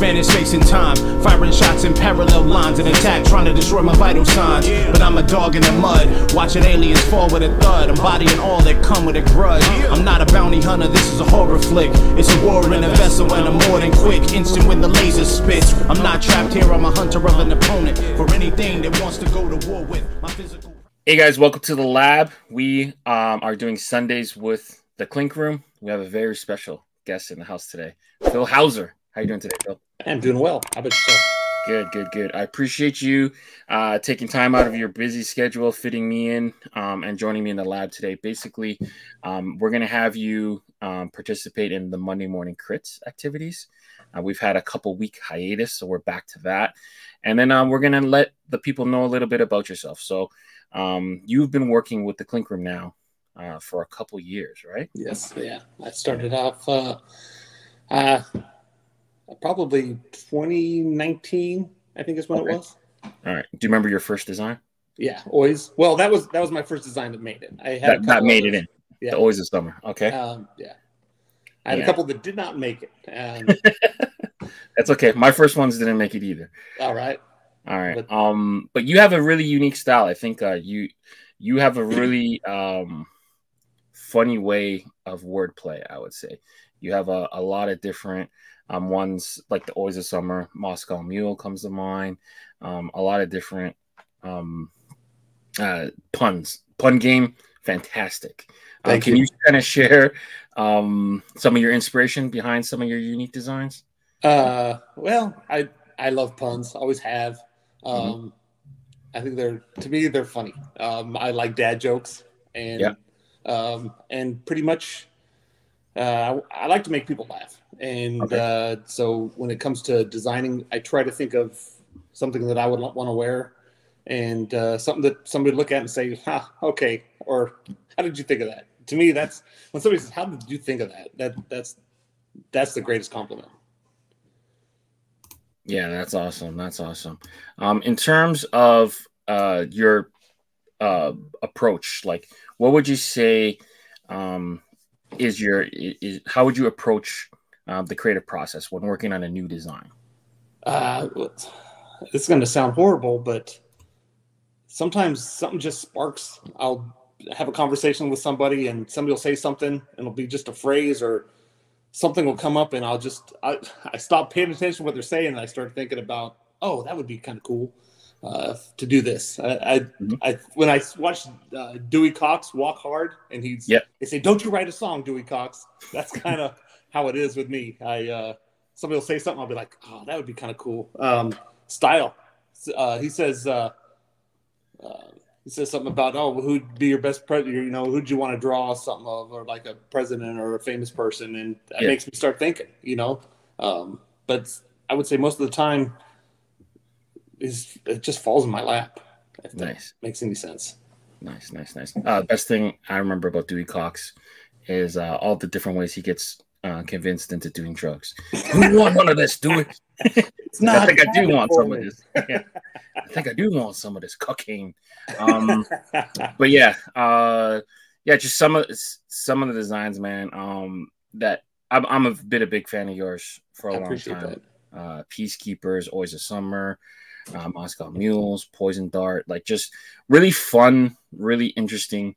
spanning space and time, firing shots in parallel lines, an attack trying to destroy my vital signs. But I'm a dog in the mud, watching aliens fall with a thud, embodying all that come with a grudge. I'm not a bounty hunter, this is a horror flick. It's a war in a vessel and I'm more than quick, instant when the laser spits. I'm not trapped here, I'm a hunter of an opponent for anything that wants to go to war with my physical. Hey guys, welcome to the lab. We are doing Sundays with the Clink Room. We have a very special guest in the house today, Phil Houser. How you doing today, Phil? I'm doing well. How about yourself? Good. I appreciate you taking time out of your busy schedule, fitting me in, and joining me in the lab today. Basically, we're going to have you participate in the Monday Morning Critz activities. We've had a couple-week hiatus, so we're back to that. And then we're going to let the people know a little bit about yourself. So you've been working with the Clink Room now for a couple years, right? Yes, yeah. I started off probably 2019, I think is when it was. All right. Do you remember your first design? Yeah, always. Well, that was my first design that made it. I had that made it in. Yeah. The Always a Summer. Okay. Yeah. I had a couple that did not make it. That's okay. My first ones didn't make it either. All right. But you have a really unique style. I think you have a really funny way of wordplay, I would say. You have a lot of different ones, like the Always a Summer, Moscow Mule comes to mind. A lot of different puns. Pun game, fantastic. Can you kind of share some of your inspiration behind some of your unique designs? Well, I love puns. Always have. I think they're funny. I like dad jokes and pretty much I like to make people laugh. And so when it comes to designing, I try to think of something that I would want to wear and something that somebody would look at and say, okay, or how did you think of that? To me, that's when somebody says, how did you think of that? That's the greatest compliment. Yeah, that's awesome. That's awesome. In terms of your approach, like what would you say how would you approach the creative process when working on a new design? It's going to sound horrible, but sometimes something just sparks. I'll have a conversation with somebody and somebody will say something and it'll be just a phrase or something will come up and I stop paying attention to what they're saying and I start thinking about, oh, that would be kind of cool to do this. When I watched Dewey Cox Walk Hard and they say, don't you write a song, Dewey Cox? That's kind of how it is with me. Somebody will say something, I'll be like, oh, that would be kind of cool. Style. He says something about, oh, who'd be your best president? Who'd you want to draw something of, or like a president or a famous person? And that makes me start thinking, But I would say most of the time, it just falls in my lap. If that makes any sense. Nice. Best thing I remember about Dewey Cox is all the different ways he gets convinced into doing drugs. You want none of this, Dewey? It's not. I think I do want some of this. Yeah. I think I do want some of this cocaine. But just some of the designs, man. That I'm a big fan of yours for a long time. Peacekeepers, Always a Summer, Moscow Mules, Poison Dart, like just really fun, really interesting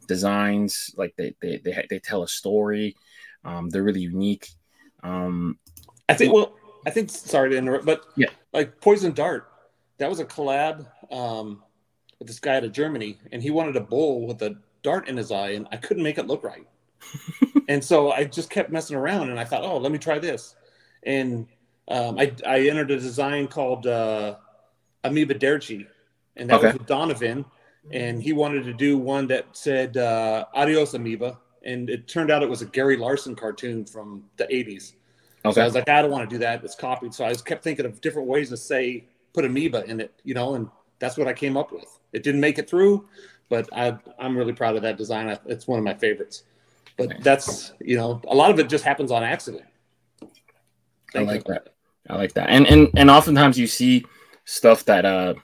designs. Like they tell a story. They're really unique. I think sorry to interrupt, but like Poison Dart, that was a collab with this guy out of Germany, and he wanted a bull with a dart in his eye, and I couldn't make it look right. And so I just kept messing around, and I thought, oh, let me try this. And I entered a design called Amoeba Derchi, and that was with Donovan, and he wanted to do one that said Adios Amoeba, and it turned out it was a Gary Larson cartoon from the 80s. Okay. So I was like, I don't want to do that. It's copied. So I just kept thinking of different ways to put amoeba in it, and that's what I came up with. It didn't make it through, but I'm really proud of that design. It's one of my favorites. But that's, a lot of it just happens on accident. I like that. And oftentimes you see stuff that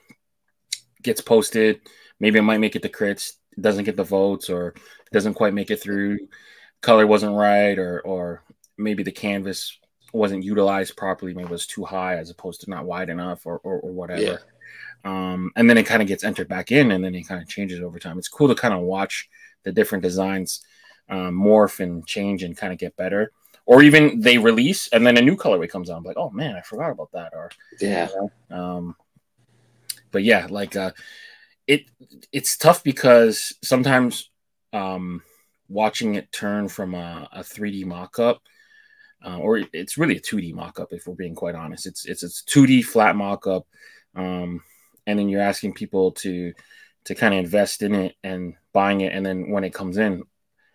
gets posted. Maybe it might make it to crits, doesn't get the votes, or doesn't quite make it through. Color wasn't right, or maybe the canvas wasn't utilized properly, maybe it was too high as opposed to not wide enough or whatever. Yeah. And then it kind of gets entered back in, and then it kind of changes over time. It's cool to kind of watch the different designs morph and change and kind of get better. Or even they release and then a new colorway comes out. I'm like, oh man, I forgot about that. Or yeah. But yeah, like it's tough because sometimes watching it turn from a 3D mock-up, or it's really a 2D mock-up if we're being quite honest. It's a 2D flat mock-up, and then you're asking people to kind of invest in it and buying it, and then when it comes in,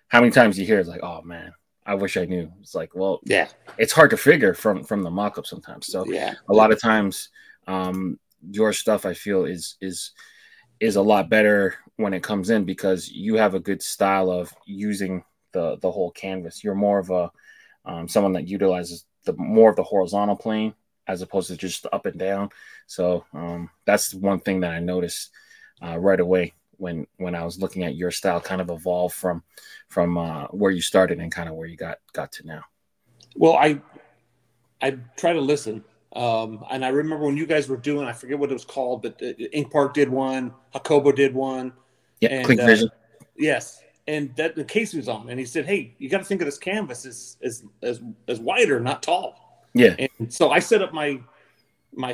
how many times you hear it's like, oh man, I wish I knew. It's like, well, yeah, it's hard to figure from the mock-up sometimes. So yeah, a lot of times your stuff I feel is a lot better when it comes in because you have a good style of using the whole canvas. You're more of a someone that utilizes more of the horizontal plane as opposed to just up and down. So that's one thing that I noticed right away when I was looking at your style kind of evolve from where you started and kind of where you got to now. Well, I try to listen. And I remember when you guys were doing, I forget what it was called, but Ink Park did one, Jacobo did one. Yeah, and, Clink Vision. Yes. And that the case was on, and he said, hey, you got to think of this canvas as wider, not tall. Yeah. And so I set up my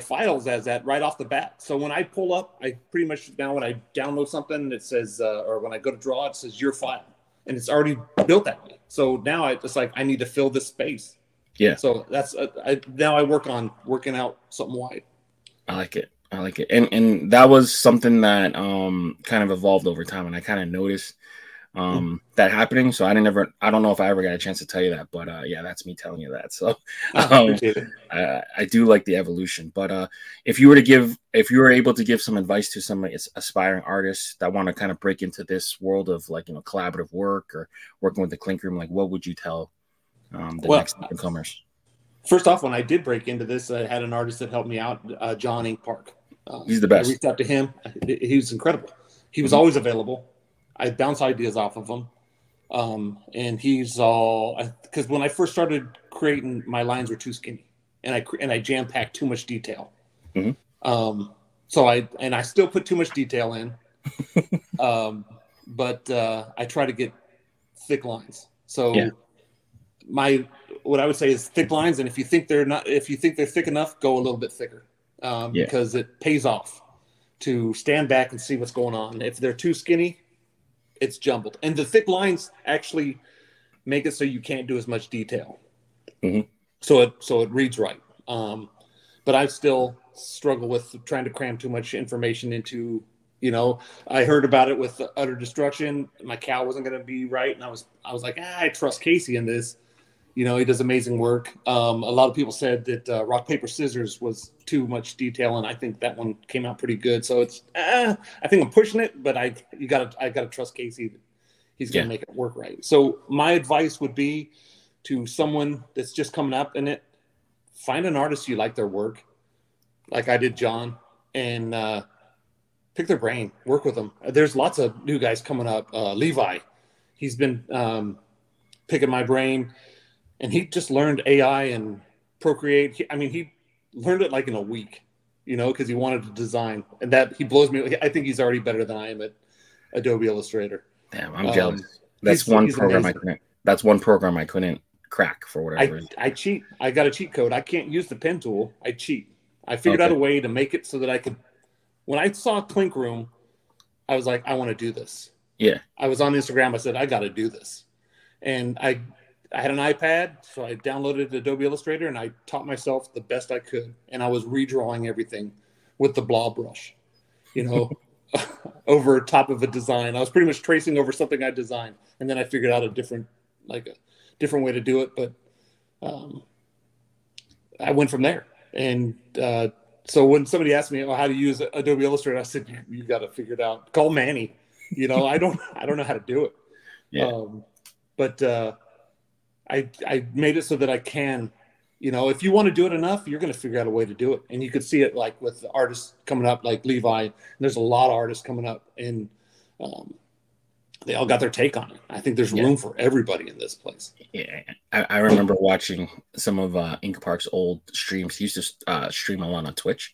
files as that right off the bat. So when I pull up, I pretty much now when I download something, it says, or when I go to draw, it says your file, and it's already built that way. So now it's like I need to fill this space. Yeah. So that's now I work on working out something wide. I like it. And that was something that kind of evolved over time, and I kind of noticed that happening. So I don't know if I ever got a chance to tell you that, but yeah, that's me telling you that. So I do like the evolution. But if you were able to give some advice to some aspiring artists that want to kind of break into this world of like, collaborative work or working with the Clink Room, like what would you tell the next newcomers? First off, when I did break into this, I had an artist that helped me out, John Ink Park. He's the best. I reached out to him. He was incredible. He was always available. I bounce ideas off of him. And he's all, because when I first started creating, my lines were too skinny and I jam packed too much detail. So I still put too much detail in. But I try to get thick lines. So yeah. What I would say is thick lines, and if you think they're thick enough, go a little bit thicker, because it pays off to stand back and see what's going on. If they're too skinny, it's jumbled, and the thick lines actually make it so you can't do as much detail. So it reads right. But I still struggle with trying to cram too much information into. I heard about it with Utter Destruction. My cow wasn't going to be right, and I was like, I trust Casey in this. He does amazing work. A lot of people said that Rock Paper Scissors was too much detail, and I think that one came out pretty good. So it's I think I'm pushing it, but I gotta trust Casey. He's gonna make it work right. So my advice would be to someone that's just coming up in it, find an artist you like their work, like I did John, and pick their brain, work with them. There's lots of new guys coming up. Levi, he's been picking my brain. And he just learned AI and Procreate. He learned it like in a week, because he wanted to design. And that he blows me. I think he's already better than I am at Adobe Illustrator. Damn, I'm jealous. That's one program amazing. I couldn't. That's one program I couldn't crack for whatever reason. I cheat. I got a cheat code. I can't use the pen tool. I cheat. I figured out a way to make it so that I could. When I saw Clink Room, I was like, I want to do this. Yeah. I was on Instagram. I said, I got to do this, and I had an iPad, so I downloaded Adobe Illustrator, and I taught myself the best I could. And I was redrawing everything with the blob brush, over top of a design. I was pretty much tracing over something I designed, and then I figured out a different way to do it. But I went from there. And so when somebody asked me, how to use Adobe Illustrator, I said, you got to figure it out. Call Manny. I don't know how to do it. Yeah. But I made it so that I can, if you want to do it enough, you're going to figure out a way to do it. And you could see it like with the artists coming up, like Levi. There's a lot of artists coming up, and they all got their take on it. I think there's room for everybody in this place. Yeah, I remember watching some of Ink Park's old streams. He used to stream a lot on Twitch,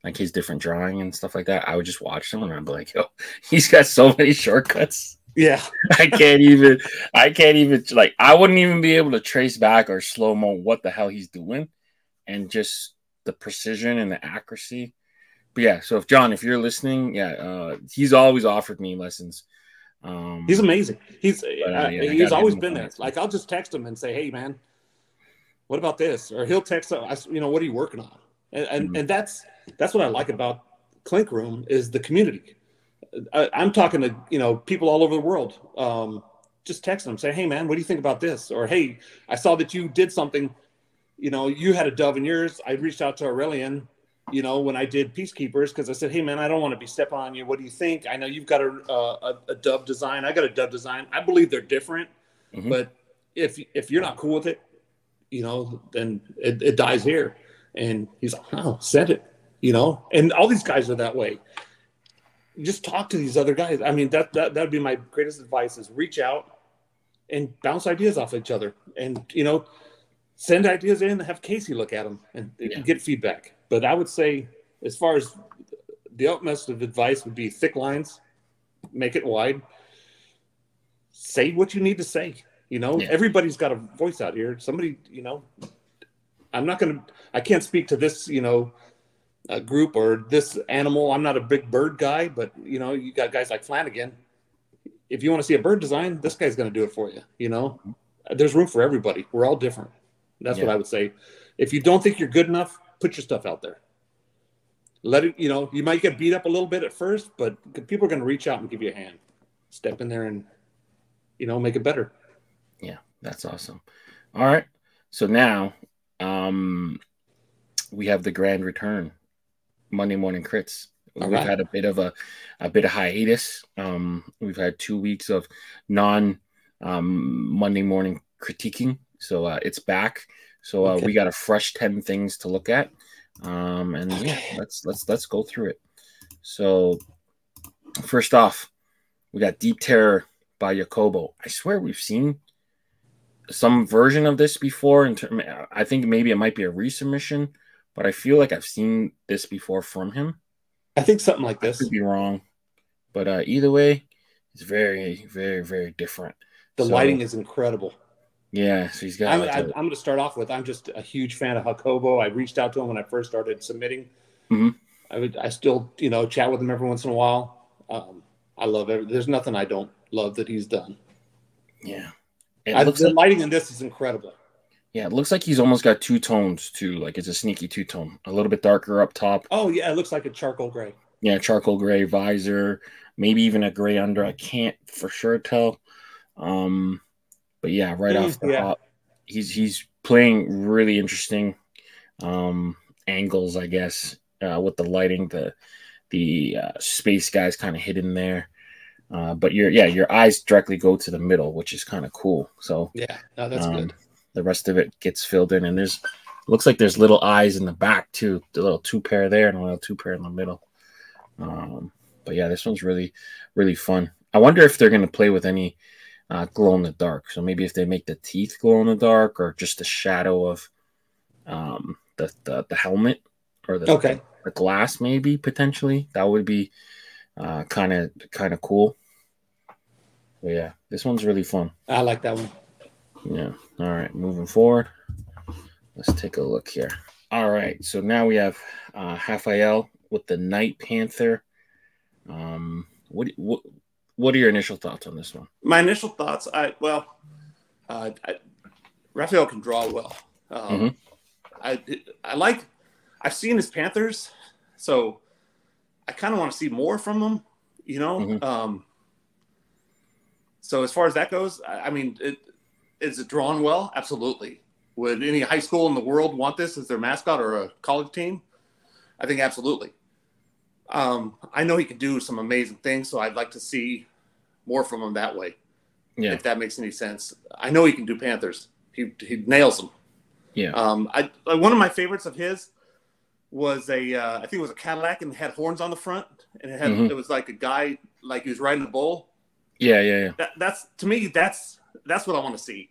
like his different drawing and stuff like that. I would just watch them and I'd be like, yo, he's got so many shortcuts. Yeah. I can't even like, I wouldn't even be able to trace back or slow-mo what the hell he's doing, and just the precision and the accuracy. But yeah, so if John, if you're listening, he's always offered me lessons. He's amazing. He's always been there. Like, I'll just text him and say, hey man, what about this? Or he'll text us, you know, what are you working on? And that's what I like about Clink Room, is the community. I'm talking to, you know, people all over the world. Just text them, say, hey man, what do you think about this? Or, hey, I saw that you did something, you know, you had a dove in yours. I reached out to Aurelian, you know, when I did Peacekeepers, because I said, hey man, I don't want to be stepping on you. What do you think? I know you've got a dove design. I got a dove design. I believe they're different, but if you're not cool with it, you know, then it dies here. And he's like, oh, send it, you know. And all these guys are that way. Just talk to these other guys. I mean, that'd be my greatest advice, is reach out and bounce ideas off each other, and, you know, send ideas in, have Casey look at them and get feedback. But I would say, as far as the utmost of advice would be, thick lines, make it wide, say what you need to say. You know, everybody's got a voice out here. Somebody, you know, I can't speak to this, you know, group or this animal. I'm not a big bird guy, but, you know, you got guys like Flanagan. If you want to see a bird design, this guy's going to do it for you. You know, there's room for everybody. We're all different. That's what I would say. If you don't think you're good enough, put your stuff out there. Let it, you know, you might get beat up a little bit at first, but people are going to reach out and give you a hand. Step in there and, you know, make it better. Yeah, that's awesome. All right. So now we have the grand return, Monday Morning Critz. We've had a bit of hiatus. We've had 2 weeks of Monday morning critiquing. So it's back. So we got a fresh 10 things to look at. And yeah, let's go through it. So first off, we got Deep Terror by Jacobo. I swear we've seen some version of this before. I think maybe it might be a resubmission, but I feel like I've seen this before from him. I think something like this. I could be wrong, but either way, it's very, very, very different. The lighting is incredible. Yeah, so he's got. I'm going to start off with, I'm just a huge fan of Jacobo. I reached out to him when I first started submitting. I still, you know, chat with him every once in a while. I love it. There's nothing I don't love that he's done. Yeah, the lighting in this is incredible. Yeah, it looks like he's almost got two tones too. Like, it's a sneaky two-tone, a little bit darker up top. Oh yeah, it looks like a charcoal gray. Yeah, charcoal gray visor, maybe even a gray under. I can't for sure tell. But yeah, right off the top, he's playing really interesting angles, I guess, with the lighting. The space guy's kind of hidden there, but your eyes directly go to the middle, which is kind of cool. So yeah, no, that's good. The rest of it gets filled in, and looks like there's little eyes in the back too. The little two pair there and a little two pair in the middle. But yeah, this one's really, really fun. I wonder if they're going to play with any glow in the dark. So maybe if they make the teeth glow in the dark, or just the shadow of the helmet, or the glass, maybe potentially, that would be kind of cool. But yeah, this one's really fun. I like that one. Yeah. All right, moving forward. Let's take a look here. All right, so now we have Raphael with the Night Panther. What are your initial thoughts on this one? My initial thoughts, Raphael can draw well. I've seen his Panthers, so I kind of want to see more from him, you know. So as far as that goes, I mean, is it drawn well? Absolutely. Would any high school in the world want this as their mascot, or a college team? I think absolutely. I know he can do some amazing things, so I'd like to see more from him that way. Yeah. If that makes any sense. I know he can do Panthers. He nails them. Yeah. One of my favorites of his was I think it was a Cadillac, and it had horns on the front, and it was like a guy, like he was riding a bull, Yeah. That's to me. That's what I want to see.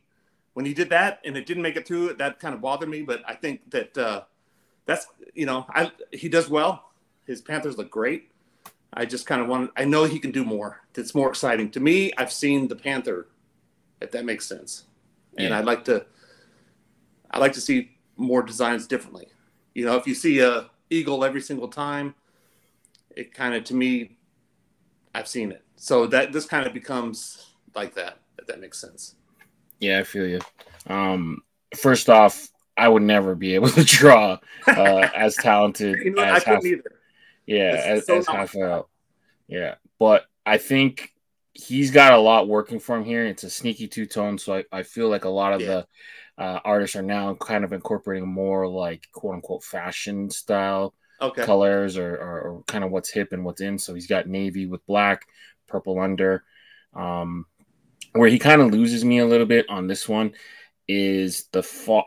When he did that and it didn't make it through, that kind of bothered me. But I think that that's he does well. His Panthers look great. I just kind of I know he can do more. It's more exciting to me. I've seen the Panther, if that makes sense, and Yeah. I like to see more designs differently. If you see a eagle every single time, it kind of, to me, I've seen it. So that this kind of becomes like that, if that makes sense. Yeah, I feel you. First off, I would never be able to draw as talented I couldn't either. Yeah, as Raphael. Yeah, but I think he's got a lot working for him here. It's a sneaky two-tone, so I feel like a lot of the artists are now kind of incorporating more like quote-unquote fashion style colors or kind of what's hip and what's in. So he's got navy with black, purple under. Where he kind of loses me a little bit on this one is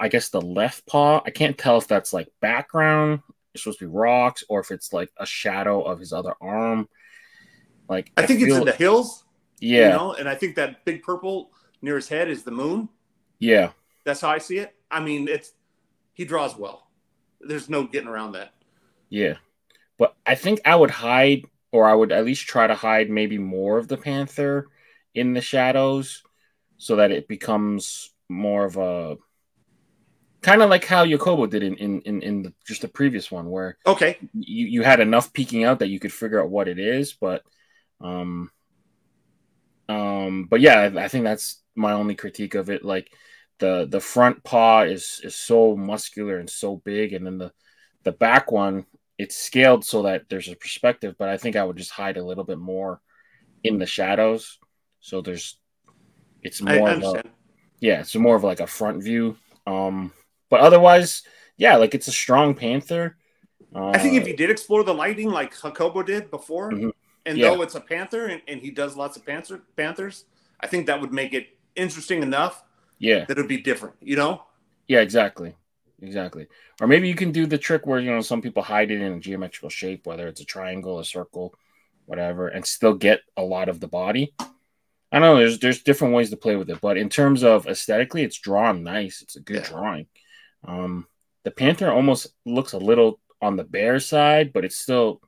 I guess the left paw. I can't tell if that's like background, it's supposed to be rocks, or if it's like a shadow of his other arm. Like I think it's in the hills. Yeah. And I think that big purple near his head is the moon. Yeah. That's how I see it. I mean, he draws well. There's no getting around that. Yeah. But I think I would hide, or I would at least try to hide maybe more of the Panther in the shadows so that it becomes more of a kind of like how Yakobo did in just the previous one, where you had enough peeking out that you could figure out what it is, but yeah, I think that's my only critique of it. Like the front paw is so muscular and so big, and then the back one, it's scaled so that there's a perspective, but I think I would just hide a little bit more in the shadows. So it's more of like a front view. But otherwise, yeah, like it's a strong Panther. I think if you did explore the lighting like Jacobo did before, and though it's a Panther and he does lots of Panthers, I think that would make it interesting enough. Yeah, that it would be different, Yeah, exactly. Or maybe you can do the trick where some people hide it in a geometrical shape, whether it's a triangle, a circle, whatever, and still get a lot of the body. I don't know. There's different ways to play with it, but in terms of aesthetically, it's drawn nice. It's a good drawing. The Panther almost looks a little on the bear side, but it's still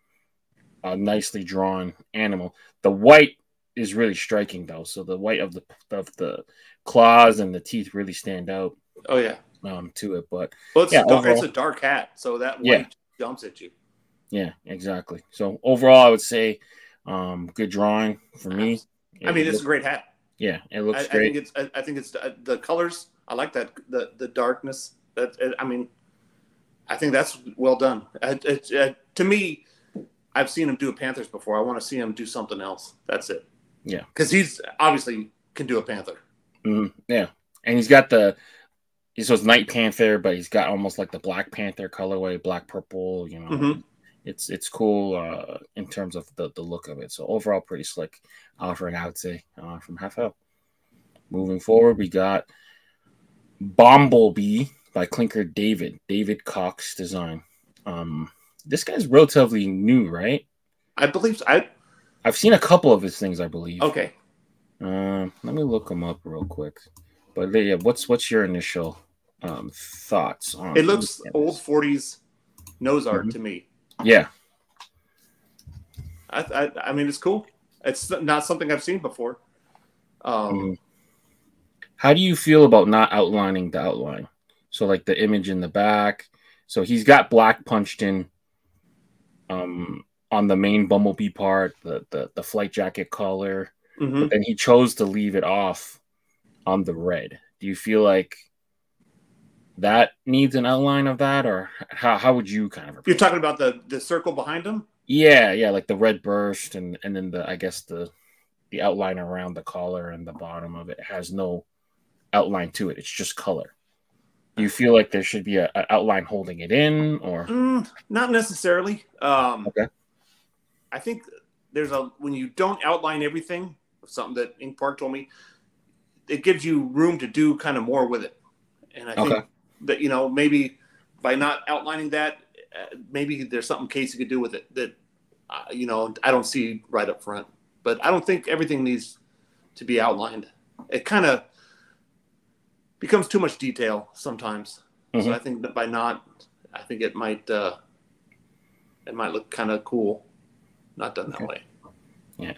a nicely drawn animal. The white is really striking though. So the white of the claws and the teeth really stand out. Oh yeah. To it, but it's a dark hat, so that white jumps at you. Yeah, exactly. So overall, I would say good drawing for me. It's a great hat. Yeah, it looks great. I think it's the colors. I like that the darkness. I think that's well done. To me, I've seen him do a Panthers before. I want to see him do something else. That's it. Yeah, because he's obviously can do a Panther. Yeah, and he's got it's Night Panther, but he's got almost like the Black Panther colorway, black purple. It's cool in terms of the look of it. So overall, pretty slick offering, I would say, from Raphael. Moving forward, we got Bumblebee by Clinker David Cox design. This guy's relatively new, right? I believe so. I've seen a couple of his things, I believe. Okay. Let me look him up real quick. But yeah, what's your initial thoughts on it? Looks old 40s nose art to me. Yeah. I mean, it's cool. It's not something I've seen before. How do you feel about not outlining the outline? So like the image in the back. So he's got black punched in on the main Bumblebee part, the flight jacket collar. But then he chose to leave it off on the red. Do you feel like that needs an outline of that, or how would you kind of? You're talking about the circle behind him? Yeah, like the red burst, and then I guess the outline around the collar and the bottom of it has no outline to it. It's just color. Do you feel like there should be an outline holding it in, or not necessarily? Okay. I think when you don't outline everything, something that Ink Park told me, it gives you room to do kind of more with it. And I think that, maybe by not outlining that, maybe there's something Casey could do with it that, I don't see right up front. But I don't think everything needs to be outlined. It kind of becomes too much detail sometimes. So I think that I think it might look kind of cool, not done that way. Yeah,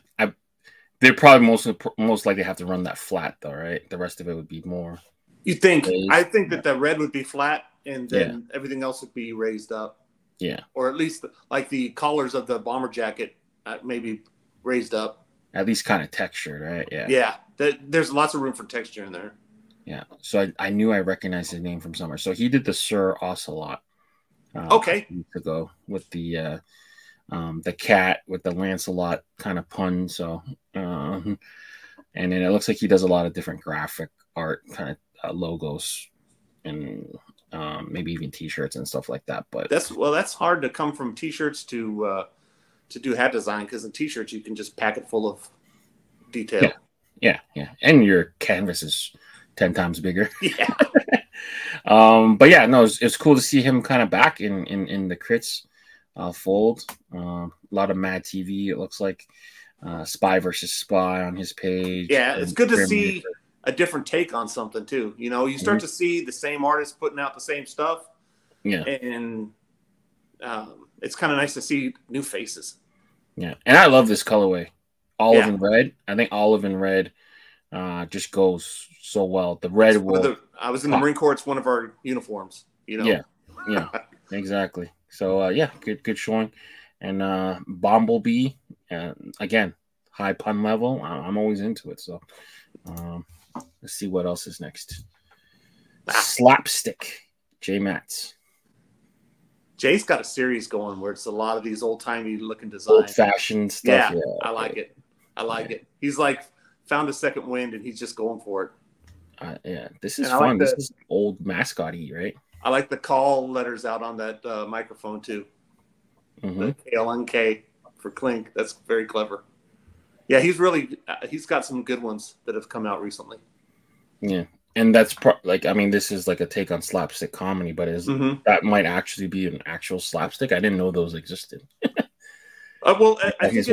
they're probably most likely have to run that flat though, right? The rest of it would be more. You think? Raised. I think that the red would be flat, and then everything else would be raised up. Yeah, or at least like the collars of the bomber jacket, maybe raised up. At least kind of textured, right? Yeah. Yeah, there's lots of room for texture in there. Yeah. So I knew I recognized his name from somewhere. So he did the Sir Ocelot. Okay. Ago with the cat with the Lancelot kind of pun. So and then it looks like he does a lot of different graphic art kind of logos and maybe even T-shirts and stuff like that. But that's hard to come from T-shirts to do hat design, because in T-shirts you can just pack it full of detail. Yeah, and your canvas is 10 times bigger. Yeah. But yeah, no, it's cool to see him kind of back in the Critz fold. A lot of Mad TV, it looks like. Spy versus Spy on his page. Yeah, it's good to see a different take on something too. You know, you start to see the same artist putting out the same stuff. Yeah. And it's kind of nice to see new faces. Yeah, and I love this colorway. Olive and red. I think olive and red just goes so well. The red I was in the Marine Corps. It's one of our uniforms. You know. Yeah, exactly. So good showing. And Bumblebee, again, high pun level. I'm always into it. So let's see what else is next. Slapstick, J Matz. Jay's got a series going where it's a lot of these old-timey looking designs. Old-fashioned stuff. Yeah, I like it. I like it. He's like found a second wind and he's just going for it. This is fun. This is old mascot-y, right? I like the call letters out on that microphone too. The KLNK for Clink. That's very clever. Yeah, he's got some good ones that have come out recently. Yeah. And that's this is like a take on slapstick comedy, but that might actually be an actual slapstick. I didn't know those existed. Well, I think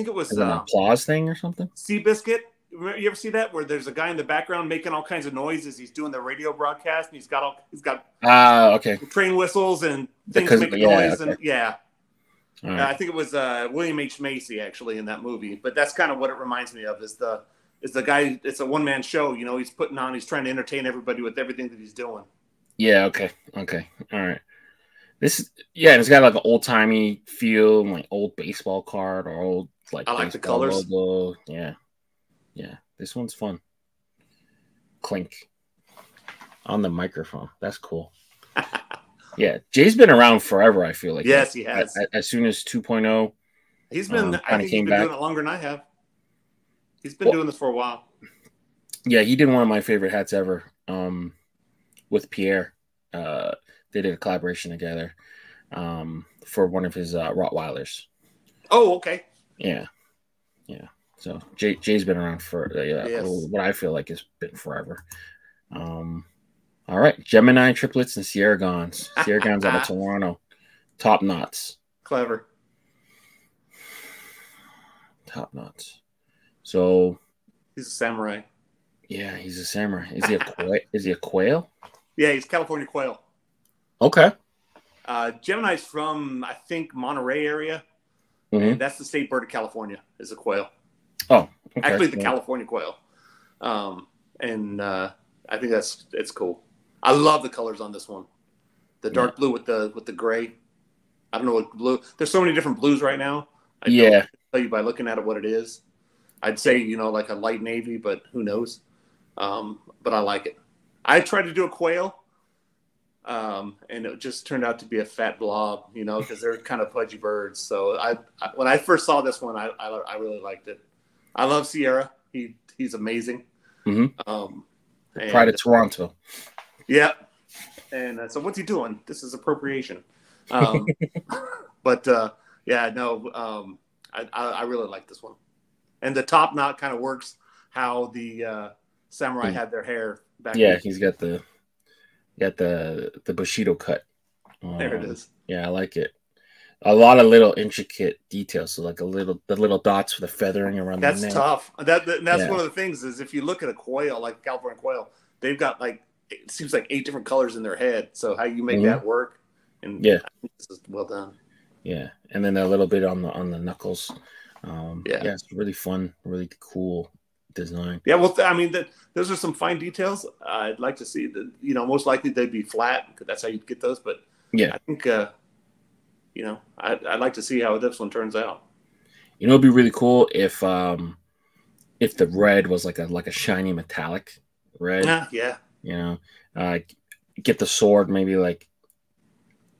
it was an applause thing or something. Seabiscuit. You ever see that where there's a guy in the background making all kinds of noises? He's doing the radio broadcast, and he's got train whistles and things making noise. Okay. And I think it was William H. Macy actually in that movie. But that's kind of what it reminds me of. Is the guy? It's a one-man show. You know, he's trying to entertain everybody with everything that he's doing. Yeah. Okay. All right. It's got like an old-timey feel, like old baseball card or old I like the colors. Logo. Yeah, this one's fun. Clink on the microphone. That's cool. Yeah, Jay's been around forever, I feel like. Yes, he has. As soon as 2.0. He's been, I think he's been doing it longer than I have. He's been doing this for a while. Yeah, he did one of my favorite hats ever with Pierre. They did a collaboration together for one of his Rottweilers. Oh, okay. Yeah. So Jay's been around for what I feel like has been forever. All right, Gemini triplets and Sierra Gons. Sierra Gons out of Toronto. Top knots. Clever. Top knots. So he's a samurai. Yeah, he's a samurai. Is he a quail? Yeah, he's California quail. Okay. Gemini's from, I think, Monterey area. And that's the state bird of California, is a quail. Oh, okay. Actually, the California quail. And I think it's cool. I love the colors on this one. The dark blue with the gray. I don't know what blue. There's so many different blues right now. I don't tell you by looking at it what it is. I'd say, like a light navy, but who knows? But I like it. I tried to do a quail, and it just turned out to be a fat blob, because they're kind of pudgy birds. So when I first saw this one, I really liked it. I love Sierra. He's amazing. Pride of Toronto. Yeah. And so what's he doing? This is appropriation. But I really like this one. And the top knot kind of works how the samurai had their hair back. Yeah, he's got the Bushido cut. There it is. Yeah, I like it. a lot of little intricate details. So like the little dots for the feathering around the neck. That's tough. That's one of the things is if you look at a quail, like California quail, they've got like, it seems like 8 different colors in their head. So how you make that work? And yeah, I think this is well done. Yeah, and then a little bit on the knuckles. Yeah, it's really fun, really cool design. Yeah, well, I mean, those are some fine details. I'd like to see that. You know, most likely they'd be flat because that's how you'd get those. But yeah, I think you know, I'd like to see how this one turns out. You know, it'd be really cool if the red was like a shiny metallic red. Yeah. You know, get the sword maybe like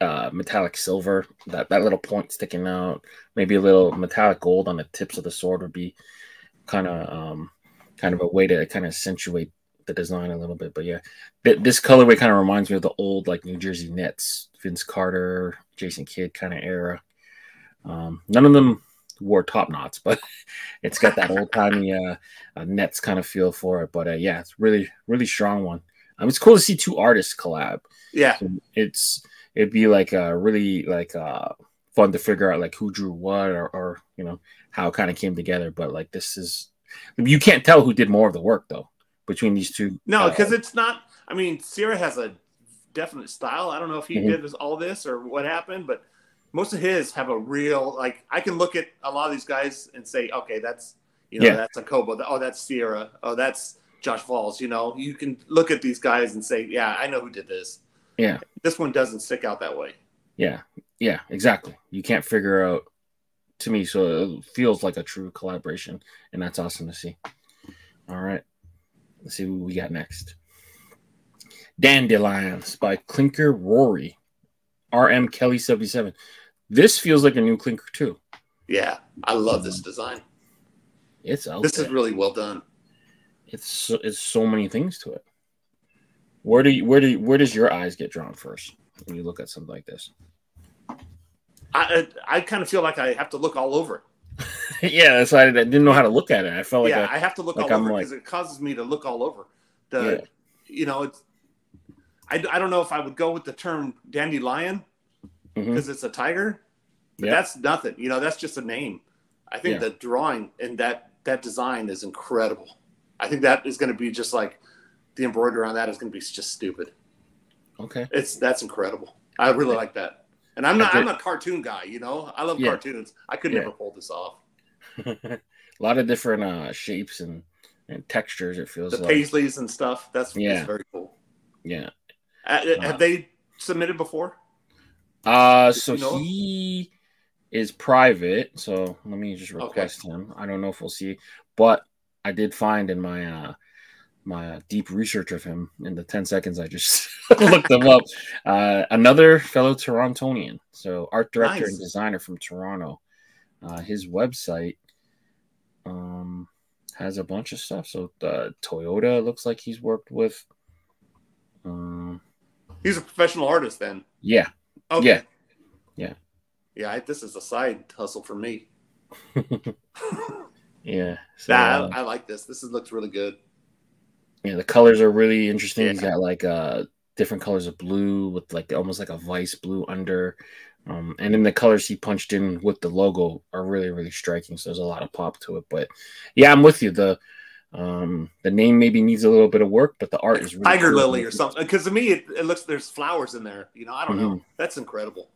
metallic silver, that little point sticking out, maybe a little metallic gold on the tips of the sword would be kind of a way to kind of accentuate the design a little bit. But yeah, this colorway kind of reminds me of the old like New Jersey Nets, Vince Carter, Jason Kidd kind of era. None of them wore top knots, but it's got that old timey Nets kind of feel for it. But yeah, it's really strong one. It's cool to see 2 artists collab. Yeah, so it'd be like really like fun to figure out like who drew what or you know how it kind of came together. But like you can't tell who did more of the work though between these 2. No, because it's not. I mean, Sierra has a definite style. I don't know if he did all this or what happened, but most of his have a real like. I can look at a lot of these guys and say, okay, that's that's a Kobo. Oh, that's Sierra. Oh, that's Josh Falls. You know, you can look at these guys and say, yeah, I know who did this. Yeah. This one doesn't stick out that way. Yeah. Yeah, exactly. You can't figure out, to me, so it feels like a true collaboration, and that's awesome to see. All right. Let's see what we got next. Dandelions by Clinker Rory. RM Kelly 77. This feels like a new Clinker too. Yeah, I love this design. It's out This there. is really well done. It's so many things to it. Where does your eyes get drawn first when you look at something like this? I kind of feel like I have to look all over it. Yeah, that's why I didn't know how to look at it. I felt like I have to look all over because it causes me to look all over. You know, it's I don't know if I would go with the term dandelion because it's a tiger. But that's nothing. You know, that's just a name. I think the drawing and that design is incredible. I think that is going to be just like the embroidery on that is going to be just stupid. Okay, that's incredible. I really like that. And I'm a cartoon guy. You know, I love cartoons. I could never pull this off. A lot of different shapes and textures. It feels the paisleys and stuff. That's very cool. Yeah. Have they submitted before? So he is private. So let me just request him. I don't know if we'll see, but I did find in my my deep research of him in the 10 seconds I just looked him up. Another fellow Torontonian, so art director and designer from Toronto. His website has a bunch of stuff. So Toyota looks like he's worked with. He's a professional artist then. Yeah. Okay. Yeah. Yeah. This is a side hustle for me. Yeah. So, I like this. This looks really good. Yeah, the colors are really interesting. Yeah. He's got like different colors of blue with like almost like a vice blue under. And then the colors he punched in with the logo are really, really striking. So there's a lot of pop to it. But yeah, I'm with you. The name maybe needs a little bit of work, but the art is really Tiger Lily or something. Because to me, it looks there's flowers in there. You know, I don't know. That's incredible.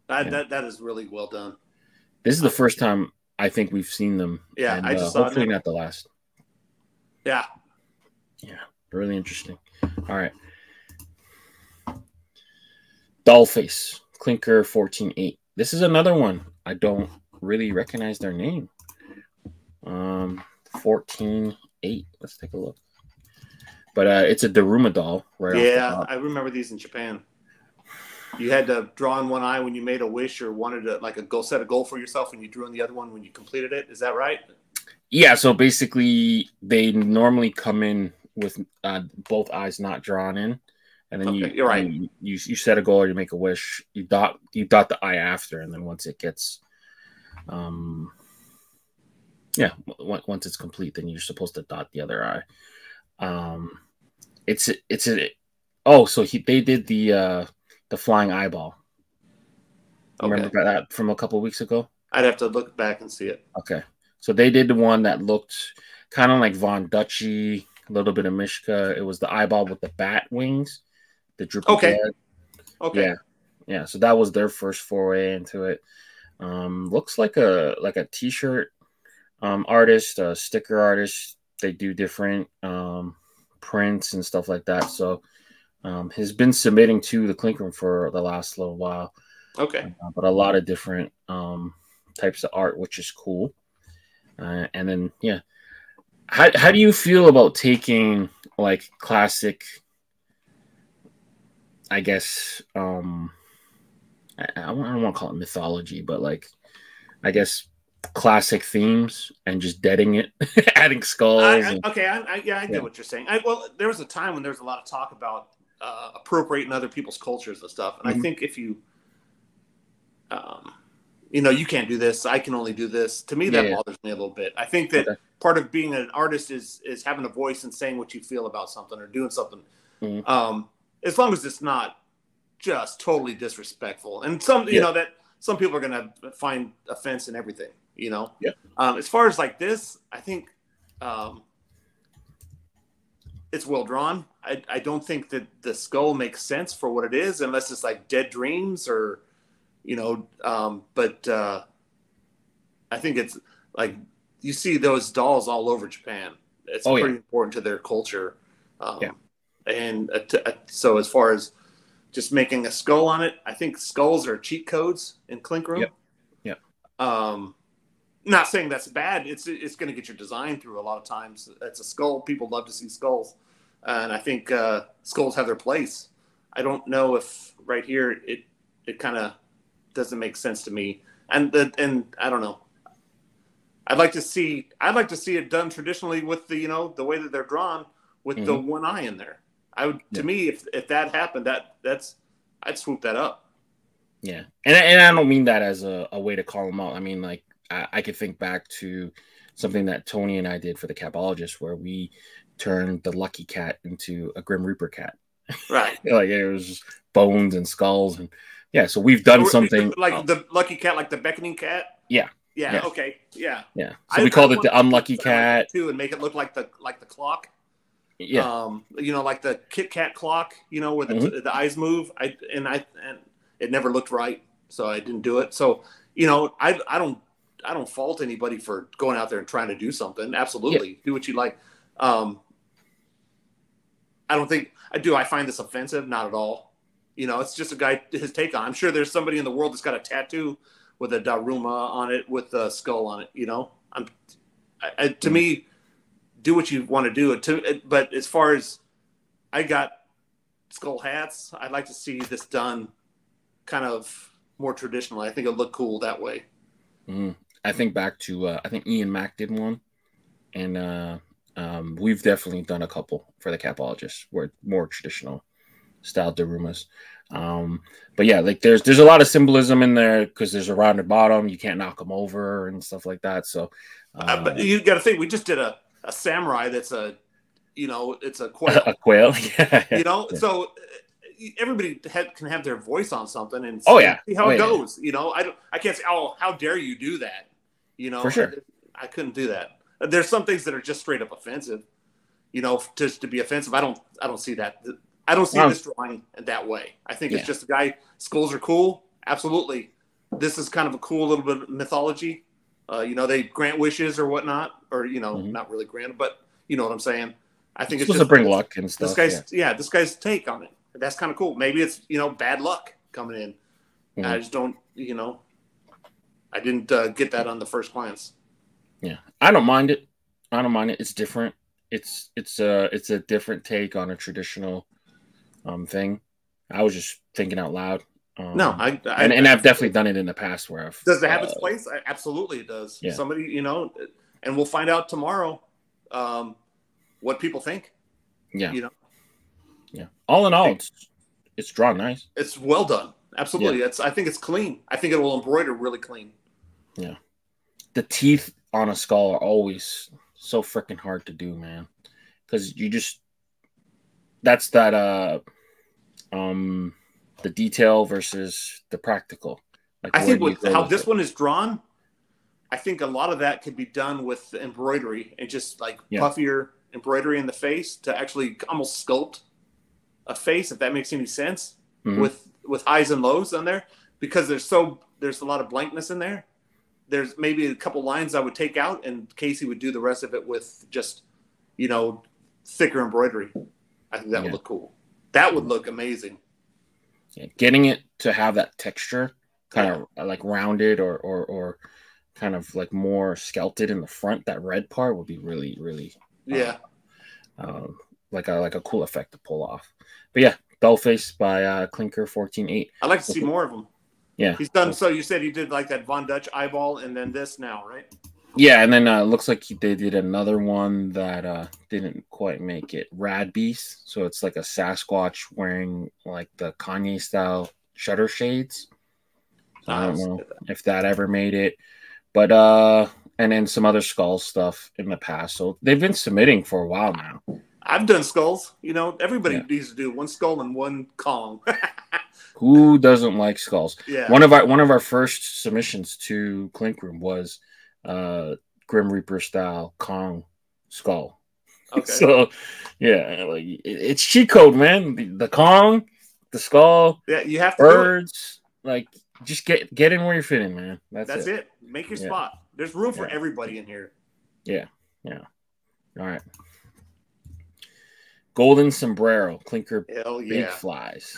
That is really well done. This is the first time I think we've seen them. Yeah, and, I just saw hopefully not the last. Yeah. Yeah, really interesting. All right. Dollface, Clinker 14.8. This is another one. I don't really recognize their name. 14.8. Let's take a look. But it's a DaRuMa doll. Right. Yeah, I remember these in Japan. You had to draw in one eye when you made a wish or wanted to like set a goal for yourself, and you drew in the other one when you completed it. Is that right? Yeah. So basically, they normally come in with both eyes not drawn in, and then you're right. You set a goal or you make a wish. You dot the eye after, and then once it gets, once it's complete, then you're supposed to dot the other eye. They did the flying eyeball. Remember that from a couple of weeks ago? I'd have to look back and see it. Okay. So they did the one that looked kind of like Von Dutchy, a little bit of Mishka. It was the eyeball with the bat wings, the droopy head. Okay. Yeah. So that was their first foray into it. Looks like a t-shirt artist, a sticker artist. They do different prints and stuff like that. So has been submitting to the Clink Room for the last little while. Okay. But a lot of different types of art, which is cool. And then, yeah. How do you feel about taking like classic, I guess, I don't want to call it mythology, but like, I guess classic themes and just deading it, adding skulls. I get what you're saying. Well, there was a time when there was a lot of talk about appropriating other people's cultures and stuff. And I think if you, you can't do this, I can only do this. To me, that bothers me a little bit. I think that part of being an artist is having a voice and saying what you feel about something or doing something. As long as it's not just totally disrespectful. And some, you know, that some people are going to find offense in everything, you know? Yeah. As far as like this, I think it's well drawn. I don't think that the skull makes sense for what it is, unless it's like Dead Dreams or, you know, but I think it's like you see those dolls all over Japan. It's pretty important to their culture. And so as far as just making a skull on it, I think skulls are cheat codes in Clink Room. Not saying that's bad. It's going to get your design through a lot of times. It's a skull. People love to see skulls. And I think skulls have their place. I don't know if right here it kind of doesn't make sense to me. And I don't know. I'd like to see it done traditionally with the, you know, the way that they're drawn with the one eye in there. To me, if that happened, I'd swoop that up. Yeah. And I don't mean that as a way to call them out. I mean, like, I could think back to something that Tony and I did for the Capologist, where we turned the Lucky Cat into a Grim Reaper cat. Right. Like it was just bones and skulls, and so we've done something like the Lucky Cat, like the beckoning cat. Yeah. Okay. Yeah. So we called it the Unlucky Cat too, and make it look like the clock. Yeah. You know, like the Kit Kat clock. You know, where the eyes move. And it never looked right, so I didn't do it. So you know, I don't fault anybody for going out there and trying to do something. Absolutely, do what you like. I don't think I do. I find this offensive? Not at all. You know, it's just a guy, his take on it. I'm sure there's somebody in the world that's got a tattoo with a DaRuMa on it, with a skull on it. You know, to me, do what you want to do. But as far as I got skull hats, I'd like to see this done kind of more traditionally. I think it'll look cool that way. I think back to I think Ian Mack did one, and we've definitely done a couple for the Capologist, where more traditional style DaRuMas. But yeah, like there's a lot of symbolism in there because there's a rounded bottom, you can't knock them over and stuff like that. So, but you got to think, we just did a samurai that's it's a quail. A quail, You know, so everybody can have their voice on something and see how it goes. You know, I can't say, oh, how dare you do that? You know, for sure, I couldn't do that. There's some things that are just straight up offensive. You know, just to be offensive, I don't see that. I don't see this drawing that way. I think it's just a guy. Skulls are cool, absolutely. This is kind of a cool little bit of mythology. You know, they grant wishes or whatnot, or you know, not really grant, but you know what I'm saying. I think it's supposed just to bring luck and stuff. This guy's take on it. That's kind of cool. Maybe it's, you know, bad luck coming in. I just don't, you know, I didn't get that on the first glance. Yeah, I don't mind it. It's different. It's a different take on a traditional thing. I was just thinking out loud. No, and I've definitely done it in the past where I've. Does it have its place? Absolutely, it does. Yeah. Somebody, you know, and we'll find out tomorrow what people think. Yeah. You know. Yeah. All in all, it's drawn nice. It's well done. Absolutely. Yeah. I think it's clean. I think it will embroider really clean. Yeah. The teeth on a skull are always so freaking hard to do, man. Because the detail versus the practical. Like, I think with how this one is drawn, I think a lot of that could be done with embroidery and just like puffier embroidery in the face to actually almost sculpt a face, if that makes any sense, with highs and lows on there, because there's a lot of blankness in there. There's maybe a couple lines I would take out, and Casey would do the rest of it with just, you know, thicker embroidery. I think that would look cool. That would look amazing. Yeah, getting it to have that texture, kind of like rounded or kind of like more sculpted in the front. That red part would be really, really like a cool effect to pull off. But yeah, Dollface by Clinker 14.8. I'd like to see more of them. Yeah, he's done. So you said he did like that Von Dutch eyeball, and then this now, right? Yeah, and then looks like they did another one that didn't quite make it. Rad Beast. So it's like a Sasquatch wearing like the Kanye style shutter shades. I don't know if that ever made it, but and then some other skull stuff in the past. So they've been submitting for a while now. I've done skulls. You know, everybody needs to do one skull and one Kong. Who doesn't like skulls? Yeah. One of our first submissions to Clink Room was Grim Reaper style Kong skull. Okay. So yeah, like it's cheat code, man. The Kong, the skull, you have to birds. Like just get in where you're fitting, man. That's it. Make your spot. There's room for everybody in here. Yeah. All right. Golden Sombrero, Clinker Big Flies.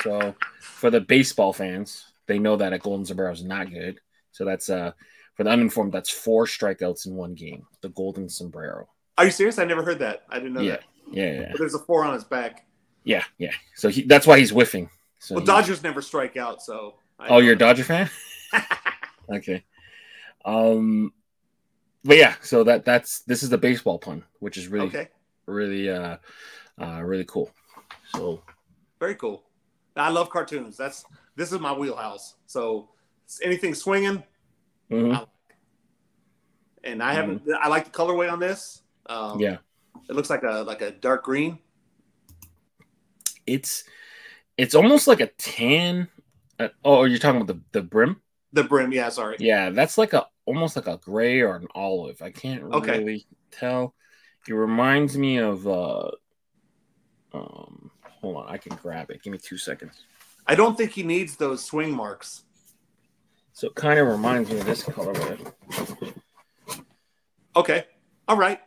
So for the baseball fans, they know that a Golden Sombrero is not good. So that's for the uninformed, that's 4 strikeouts in one game. The Golden Sombrero. Are you serious? I never heard that. I didn't know that. Yeah. But there's a 4 on his back. Yeah. So that's why he's whiffing. So Dodgers never strike out. So you're a Dodger fan? Okay. But yeah, so this is the baseball pun, which is really really cool. So very cool. I love cartoons. This is my wheelhouse. So anything swinging, I like. And I haven't. I like the colorway on this. It looks like a dark green. It's almost like a tan. You're talking about the brim? The brim, yeah. Sorry. Yeah, that's almost like a gray or an olive. I can't really tell. It reminds me of hold on, I can grab it. Give me 2 seconds. I don't think he needs those swing marks. So it kind of reminds me of this colorway. Okay. All right.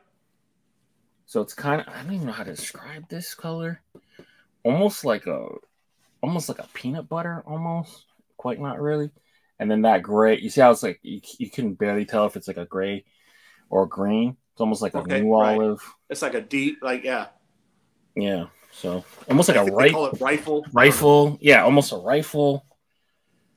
So it's kind of, I don't even know how to describe this color. Almost like a peanut butter, almost. Quite not really. And then that gray, you see how it's like you can barely tell if it's like a gray or green. It's almost like a new olive. It's like a deep, yeah. So almost like a call it rifle. Rifle, yeah, almost a rifle.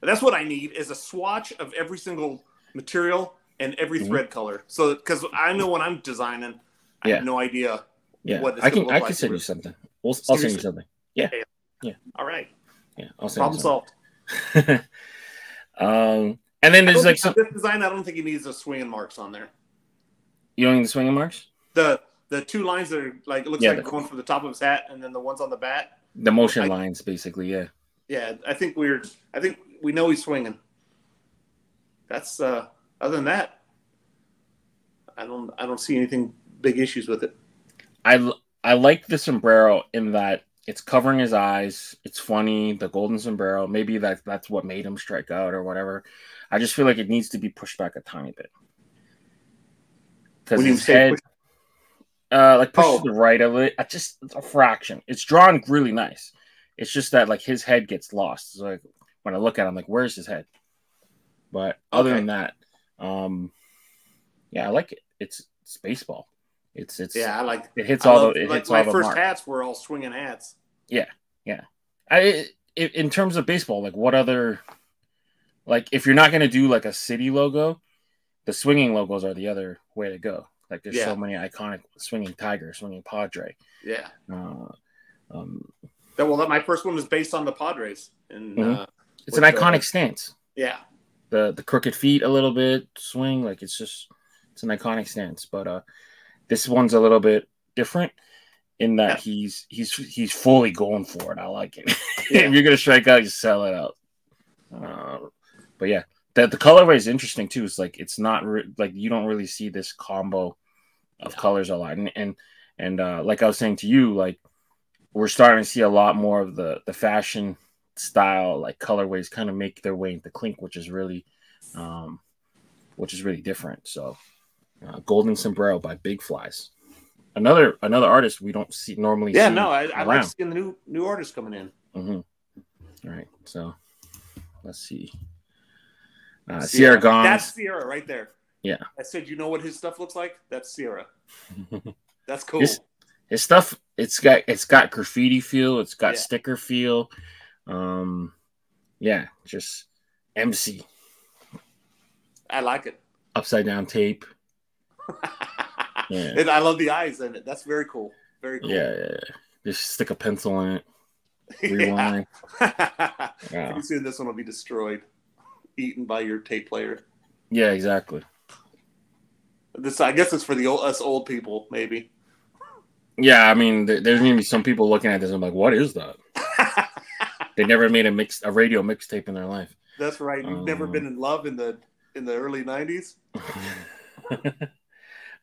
And that's what I need is a swatch of every single material and every thread color. So because I know when I'm designing, I have no idea. Yeah, what it's I can like send you something. I'll send you something. Yeah. All right. Yeah, I'll send you solved. And then there's like this design. I don't think he needs the swinging marks on there. You don't need the swinging marks? The 2 lines that are like it looks like going from the top of his hat and then the ones on the bat. The motion lines, basically, yeah. Yeah, I think we know he's swinging. That's other than that, I don't see anything big issues with it. I like the sombrero in that it's covering his eyes. It's funny. The golden sombrero. Maybe that's what made him strike out or whatever. I just feel like it needs to be pushed back a tiny bit. Because his head, push to the right of it. Just a fraction. It's drawn really nice. It's just that like his head gets lost. So like when I look at him, like where's his head? But other than that, I like it. It's baseball. It's I like it hits all the like my first hats were all swinging hats. Yeah. In terms of baseball, like what other, like if you're not gonna do like a city logo, the swinging logos are the other way to go. Like there's so many iconic swinging tiger, swinging Padre. Yeah. My first one was based on the Padres, and it's an iconic stance. Yeah. The crooked feet a little bit swing, like it's an iconic stance. But this one's a little bit different in that he's fully going for it. I like it. If you're gonna strike out, you sell it out. But yeah, the colorway is interesting too. It's like it's not like you don't really see this combo of colors a lot, and like I was saying to you, like we're starting to see a lot more of the fashion style like colorways kind of make their way into Clink, which is really different. So Golden Sombrero by Big Flies, another artist we don't normally see. I like seeing the new artists coming in. All right, so let's see. Sierra Gone. That's Sierra right there. Yeah. I said, you know what his stuff looks like? That's Sierra. That's cool. His stuff, it's got graffiti feel, it's got sticker feel. Just MC. I like it. Upside down tape. And I love the eyes in it. That's very cool. Very cool. Yeah. Just stick a pencil in it. Rewind. Pretty soon this one will be destroyed, eaten by your tape player. Yeah, exactly. I guess it's for us old people, maybe. Yeah, I mean, there's gonna be some people looking at this and I'm like, what is that? They never made a radio mixtape in their life. That's right. You've never been in love in the early 90s.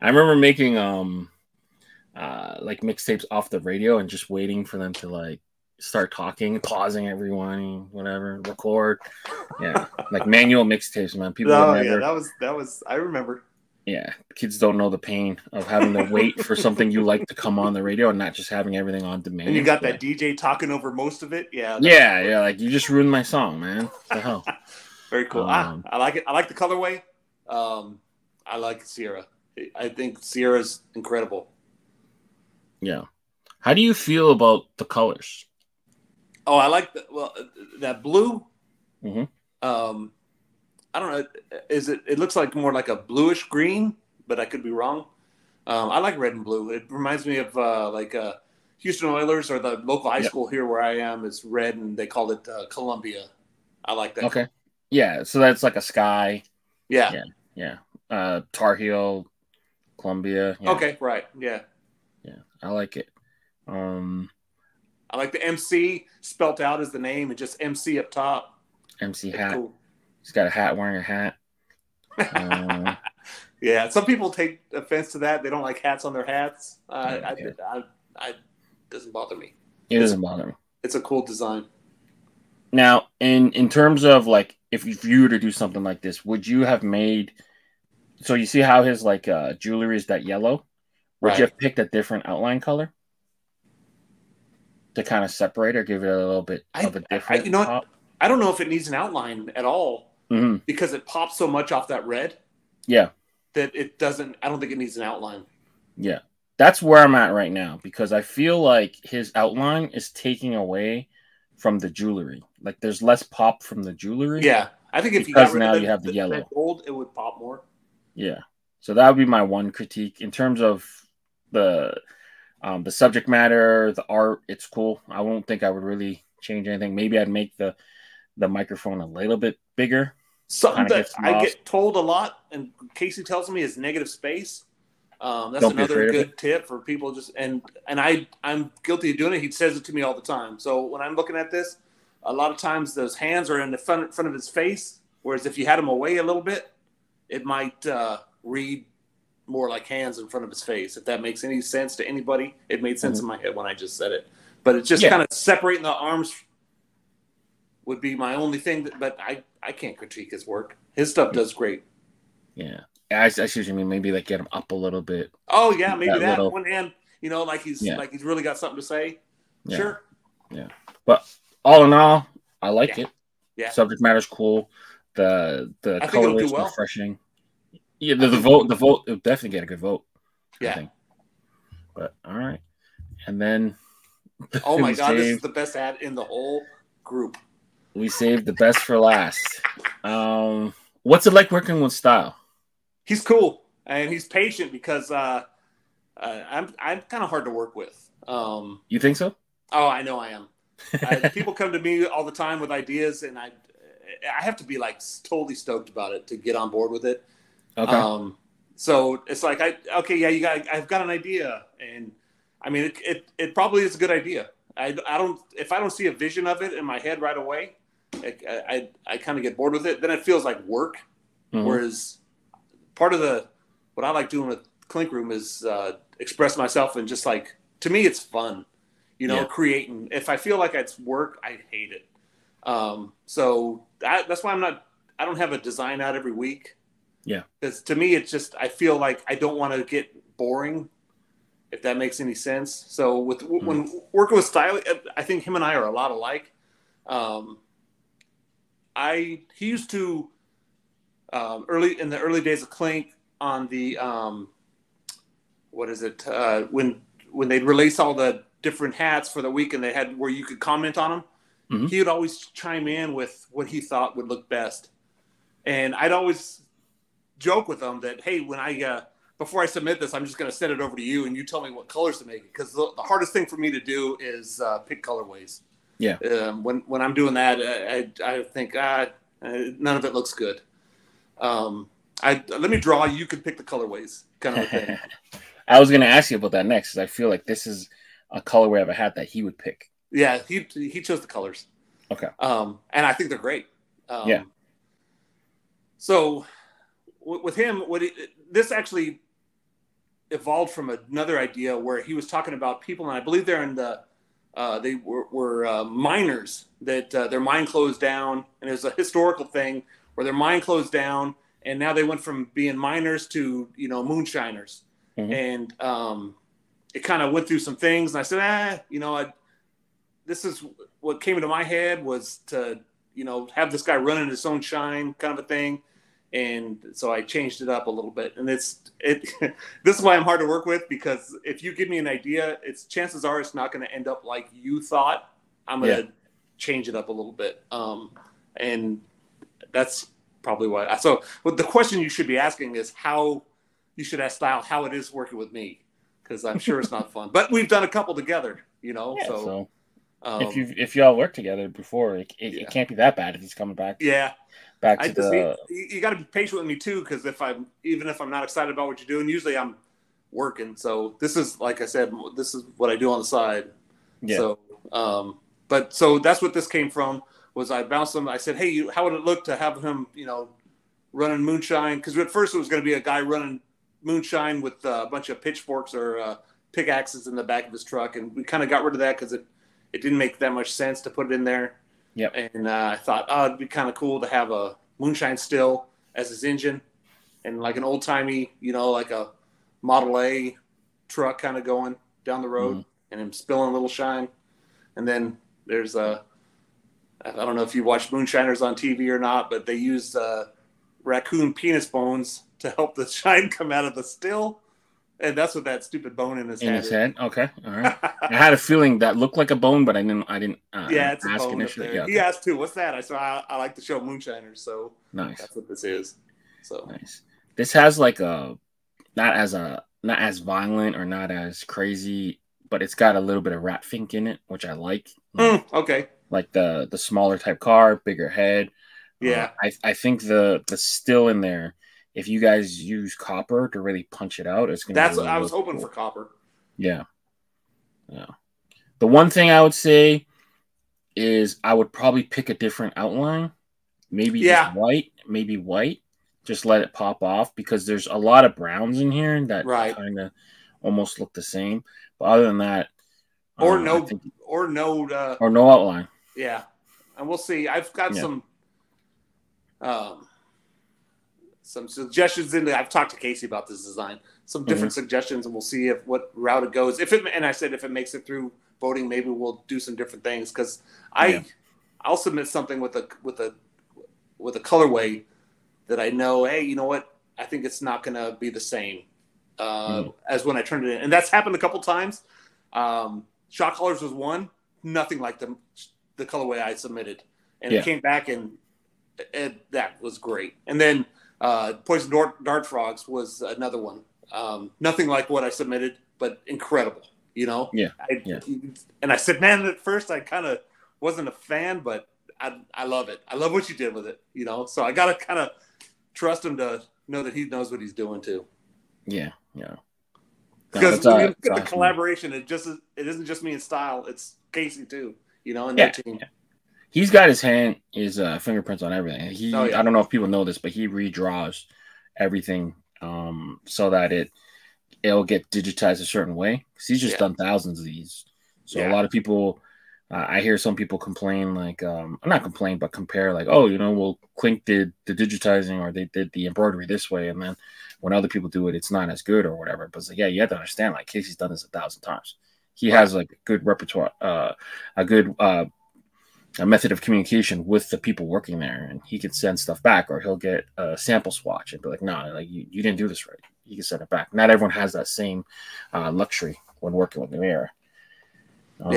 I remember making like mixtapes off the radio and just waiting for them to like start talking, pausing everyone, whatever, record. Yeah, like manual mixtapes, man. People that was I remember. Yeah, kids don't know the pain of having to wait for something you like to come on the radio and not just having everything on demand. And you got that DJ talking over most of it. Yeah. Yeah. Like you just ruined my song, man. What the hell? Very cool. I like it. I like the colorway. I like Sierra. I think Sierra's incredible. Yeah. How do you feel about the colors? Oh, I like that blue. Mm-hmm. I don't know. It looks like more like a bluish green, but I could be wrong. I like red and blue. It reminds me of Houston Oilers, or the local high school here where I am is red, and they call it Columbia. I like that. Okay. Yeah. So that's like a sky. Yeah. Tar Heel, Columbia. Yeah. Okay. Right. Yeah. Yeah. I like it. I like the MC spelt out as the name and just MC up top. MC hat. Cool. He's got a hat wearing a hat. Yeah, some people take offense to that. They don't like hats on their hats. It doesn't bother me. It doesn't bother me. It's a cool design. Now, in terms of like, if you were to do something like this, would you have made? So you see how his like jewelry is that yellow? Would you have picked a different outline color to kind of separate or give it a little bit of a different pop? I don't know if it needs an outline at all. Mm-hmm. Because it pops so much off that red. Yeah. That it doesn't. I don't think it needs an outline. Yeah, that's where I'm at right now, because I feel like his outline is taking away from the jewelry. Like there's less pop from the jewelry. Yeah, I think if you got rid now of you have the yellow gold, it would pop more. Yeah, so that would be my one critique in terms of the subject matter, the art. It's cool. I won't think I would really change anything. Maybe I'd make the microphone a little bit bigger. Something that I get told a lot, and Casey tells me, is negative space. That's another good tip for people. And I'm guilty of doing it. He says it to me all the time. So when I'm looking at this, a lot of times those hands are in the front of his face, whereas if you had them away a little bit, it might read more like hands in front of his face. If that makes any sense to anybody, it made sense in my head when I just said it. But it's just kind of separating the arms would be my only thing. But I can't critique his work. His stuff does great. Yeah. I see what you mean. Maybe like get him up a little bit. Oh yeah, maybe that one hand, like he's really got something to say. Yeah. Sure. Yeah. But all in all, I like it. Yeah. Subject matter's cool. The color is refreshing. Yeah, the vote it'll definitely get a good vote. Yeah. I think. But all right. And then oh my god, this is the best ad in the whole group. We saved the best for last. What's it like working with Style? He's cool and he's patient because I'm kind of hard to work with. You think so? Oh, I know I am. People come to me all the time with ideas, and I have to be like totally stoked about it to get on board with it. Okay. So it's like I've got an idea, and I mean it probably is a good idea. If I don't see a vision of it in my head right away, I kind of get bored with it. Then it feels like work. Whereas part of what I like doing with Clink Room is express myself, and just like, to me, it's fun, creating. If I feel like it's work, I hate it. So that's why I don't have a design out every week. Yeah. Because to me, it's just, I feel like I don't want to get boring, if that makes any sense. So when working with style, I think him and I are a lot alike. He used to, in the early days of Clink, on the, when they'd release all the different hats for the week and they had where you could comment on them, he would always chime in with what he thought would look best. And I'd always joke with them that, hey, when before I submit this, I'm just going to send it over to you and you tell me what colors to make it. Because the hardest thing for me to do is pick colorways. Yeah. When I'm doing that, I think none of it looks good. Let me draw. You can pick the colorways, kind of a thing. I was going to ask you about that next, because I feel like this is a colorway of a hat that he would pick. Yeah, he chose the colors. Okay. And I think they're great. Yeah. So with him, this actually evolved from another idea where he was talking about people, and I believe they're in they were miners that their mine closed down, and it was a historical thing where their mine closed down, and now they went from being miners to moonshiners, and it kind of went through some things, and I said, this is what came into my head was to have this guy running his own shine, kind of a thing. And so I changed it up a little bit, and this is why I'm hard to work with, because if you give me an idea, chances are it's not going to end up like you thought. I'm going to change it up a little bit, and that's probably why. So, the question you should be asking is how you should ask Style how it is working with me, because I'm sure it's not fun. But we've done a couple together, So if y'all worked together before, it can't be that bad if he's coming back. Yeah. You got to be patient with me too, because even if I'm not excited about what you're doing, usually I'm working. So this is, like I said, this is what I do on the side. Yeah. So, so that's what this came from. Was I bounced him? I said, hey, how would it look to have him, running moonshine? Because at first it was going to be a guy running moonshine with a bunch of pitchforks or pickaxes in the back of his truck, and we kind of got rid of that because it didn't make that much sense to put it in there. Yep. And I thought, it'd be kind of cool to have a moonshine still as his engine, and like an old timey, like a Model A truck kind of going down the road, and him spilling a little shine. And then there's I don't know if you watch moonshiners on TV or not, but they use raccoon penis bones to help the shine come out of the still. And that's what that stupid bone in his head is. Okay, all right. I had a feeling that looked like a bone, but I didn't. It's ask a bone initially. up there. Yeah, He asked too. What's that? I said I like the show Moonshiners, so nice. That's what this is. So nice. This has like not as violent or not as crazy, but it's got a little bit of rat fink in it, which I like. Okay. Like the smaller type car, bigger head. Yeah. I think the still in there. If you guys use copper to really punch it out, it's gonna. That's what I was hoping for, copper. Yeah. The one thing I would say is I would probably pick a different outline, maybe just white, just let it pop off, because there's a lot of browns in here that kind of almost look the same. But other than that, or no outline. Yeah, and we'll see. I've got some suggestions in there. I've talked to Casey about this design. Some different suggestions, and we'll see what route it goes. And I said if it makes it through voting, maybe we'll do some different things, because I'll submit something with a colorway that I know. Hey, you know what? I think it's not going to be the same as when I turned it in, and that's happened a couple times. Shot Colors was one, nothing like the colorway I submitted, and it came back and that was great. And then Poison Dart Frogs was another one. Nothing like what I submitted, but incredible, And I said, man, at first I kind of wasn't a fan, but I love it. I love what you did with it, So I got to kind of trust him to know that he knows what he's doing too. Yeah. Because when you look at the collaboration, it isn't just me and Style, it's Casey too, and their team. He's got his fingerprints on everything. Oh, yeah. I don't know if people know this, but he redraws everything so that it'll get digitized a certain way. Because he's just done thousands of these. So a lot of people, I hear some people complain, like, not complain, but compare, like, oh, well, Clink did the digitizing or they did the embroidery this way. And then when other people do it, it's not as good or whatever. But it's like, yeah, you have to understand, like, Casey's done this 1,000 times. He has like a good repertoire, a good a method of communication with the people working there, and he can send stuff back, or he'll get a sample swatch and be like, "No, like you didn't do this right." You can send it back. Not everyone has that same luxury when working with the mirror. But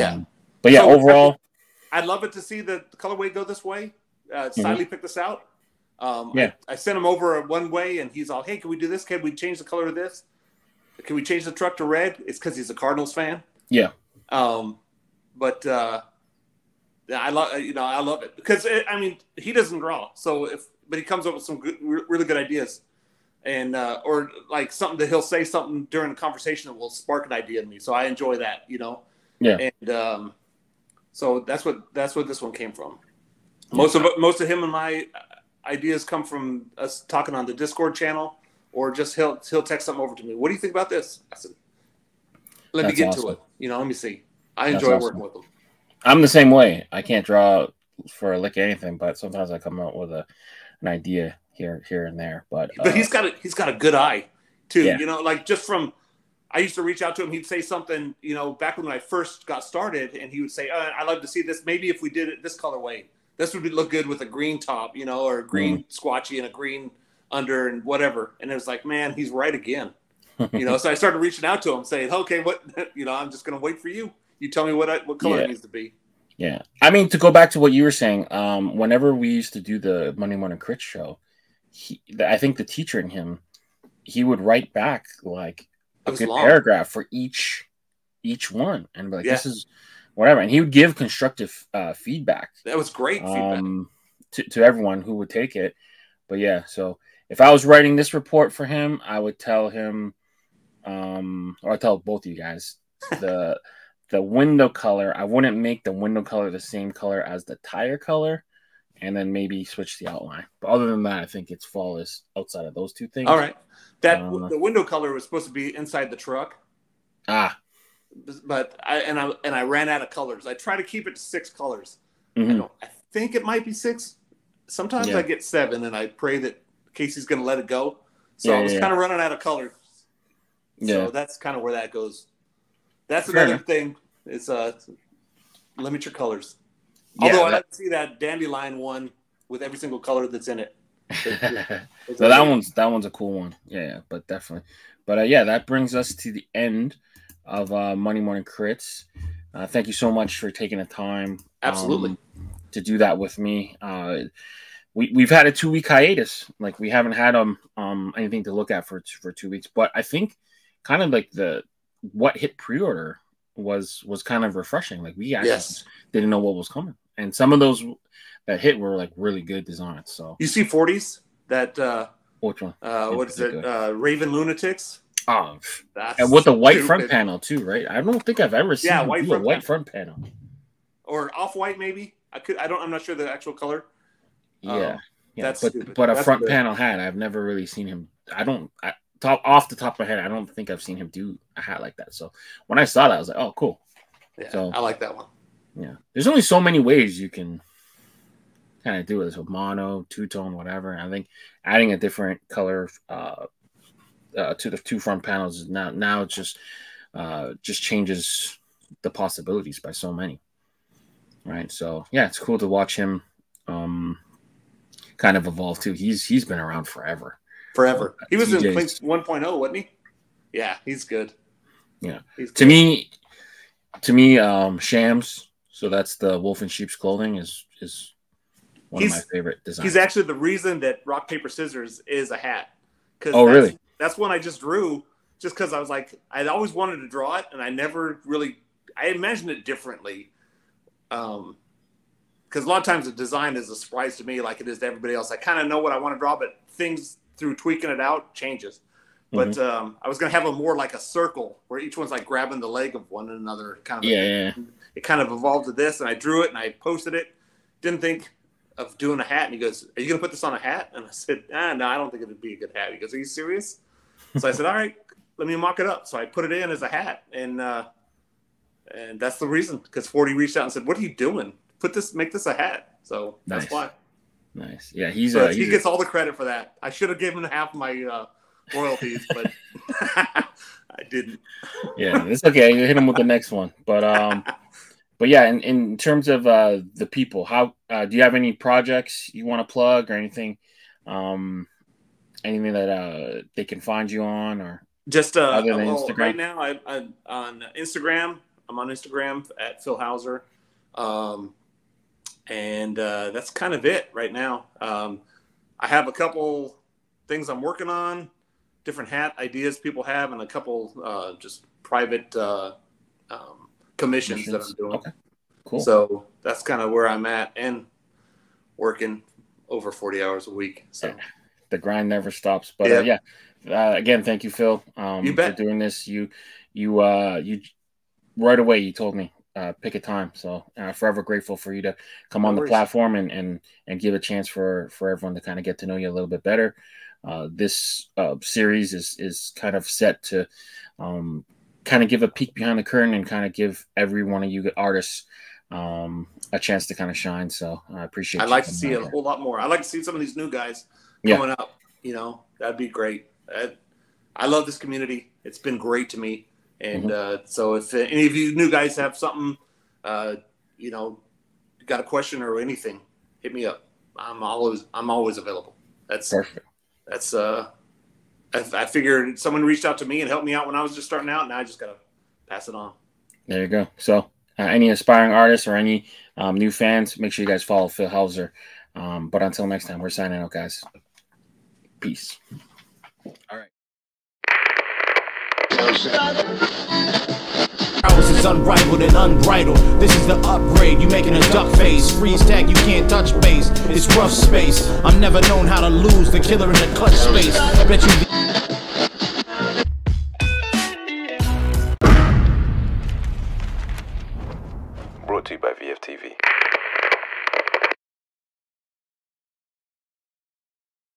yeah, so overall, I'd love it to see the colorway go this way. Siley picked this out. I sent him over one way, and he's all, "Hey, can we do this? Can we change the color of this? Can we change the truck to red?" It's because he's a Cardinals fan. Yeah. But I love it because he doesn't draw, but he comes up with some really good ideas, and or like something that he'll say something during a conversation that will spark an idea in me. So I enjoy that, Yeah. And so that's what this one came from. Most of him and my ideas come from us talking on the Discord channel, or just he'll text something over to me. What do you think about this? I said, let me get to it. Let me see. I enjoy working with him. I'm the same way. I can't draw for a lick of anything, but sometimes I come out with an idea here and there. But he's got a good eye too. Yeah. Like just from, I used to reach out to him. He'd say something, back when I first got started, and he would say, "I'd love to see this. Maybe if we did it this colorway, this would look good with a green top, or a green squatchy and a green under and whatever." And it was like, man, he's right again. So I started reaching out to him, saying, "Okay, what? I'm just gonna wait for you. You tell me what color it needs to be." Yeah, I mean, to go back to what you were saying, whenever we used to do the Monday Morning Critz show, I think the teacher in him, he would write back like a good paragraph for each one, and be like, "This is whatever," and he would give constructive feedback. That was great feedback to everyone who would take it. But yeah, so if I was writing this report for him, I would tell him, or I'd tell both of you guys, the window color, I wouldn't make the window color the same color as the tire color, and then maybe switch the outline. But other than that, I think it's flawless outside of those two things. All right. The window color was supposed to be inside the truck. But I ran out of colors. I try to keep it to 6 colors. I think it might be 6. Sometimes I get 7, and I pray that Casey's going to let it go. So I was kind of running out of colors. So that's kind of where that goes. That's another thing. It's limit your colors. Although I like to see that dandelion one with every single color that's in it. So that one's a cool one. Yeah, but definitely. But that brings us to the end of Monday Morning Critz. Thank you so much for taking the time. Absolutely. To do that with me. We've had a 2-week hiatus. Like, we haven't had anything to look at for 2 weeks. But I think kind of like what hit pre-order was kind of refreshing. Like, we actually didn't know what was coming, and some of those that hit were like really good designs. So you see 40s that which one? What is it? Raven Lunatics. Oh, and with the white front panel too, right? I don't think I've ever seen a white front panel. Or off-white, maybe. I'm not sure the actual color. That's stupid. But a front panel hat, I've never really seen him. Off the top of my head, I don't think I've seen him do a hat like that. So when I saw that, I was like, "Oh, cool." Yeah, so I like that one. Yeah, there's only so many ways you can kind of do it. So mono, two-tone, whatever. I think adding a different color to the 2 front panels now it just changes the possibilities by so many. Right. So yeah, it's cool to watch him kind of evolve too. He's been around forever. He was in Clink 1.0, wasn't he? Yeah, he's good. Yeah. To me, Shams, so that's the wolf in sheep's clothing, is one of my favorite designs. He's actually the reason that rock, paper, scissors is a hat. Really? That's one I just drew just because I was like, I'd always wanted to draw it, and I imagined it differently. Because a lot of times the design is a surprise to me like it is to everybody else. I kind of know what I want to draw, but things through tweaking it out changes. But I was going to have more like a circle where each one's like grabbing the leg of one another. It kind of evolved to this, and I drew it and I posted it. didn't think of doing a hat. And he goes, "Are you going to put this on a hat?" And I said, no, I don't think it'd be a good hat. He goes, "Are you serious?" So I said, "All right, let me mock it up." So I put it in as a hat, and that's the reason, because 40 reached out and said, "What are you doing? Make this a hat." So that's why. Nice. Yeah, he gets all the credit for that. I should have given him half my royalties, but I didn't. Yeah, it's okay. You hit him with the next one, but yeah, in terms of the people, how do you have any projects you want to plug or anything? Anything that they can find you on, or just other than Instagram? Right now, I'm on Instagram. I'm on Instagram at Phil Houser, and that's kind of it right now. I have a couple things I'm working on, different hat ideas people have, and a couple just private commissions that I'm doing. Okay. Cool. So that's kind of where I'm at, and working over 40 hours a week. So the grind never stops. But again, thank you, Phil, you bet. for doing this. You right away you told me pick a time. So forever grateful for you to come on the platform and give a chance for everyone to kind of get to know you a little bit better. This series is kind of set to kind of give a peek behind the curtain and kind of give every one of you artists a chance to kind of shine. So I appreciate it. I'd like to see a whole lot more. I'd like to see some of these new guys coming up. You know, that'd be great. I love this community. It's been great to me. And so if any of you new guys have something, you know, got a question or anything, hit me up. I'm always available. That's perfect. That's I figured someone reached out to me and helped me out when I was just starting out, and I just gotta pass it on. There you go. So any aspiring artists or any new fans, make sure you guys follow Phil Houser. But until next time, we're signing out, guys. Peace. All right. Ours is unrivaled and unbridled. This is the upgrade. You making a duck face. Freeze tag, you can't touch base. It's rough space. I'm never known how to lose. The killer in the clutch space. Bet you. Brought to you by VFTV.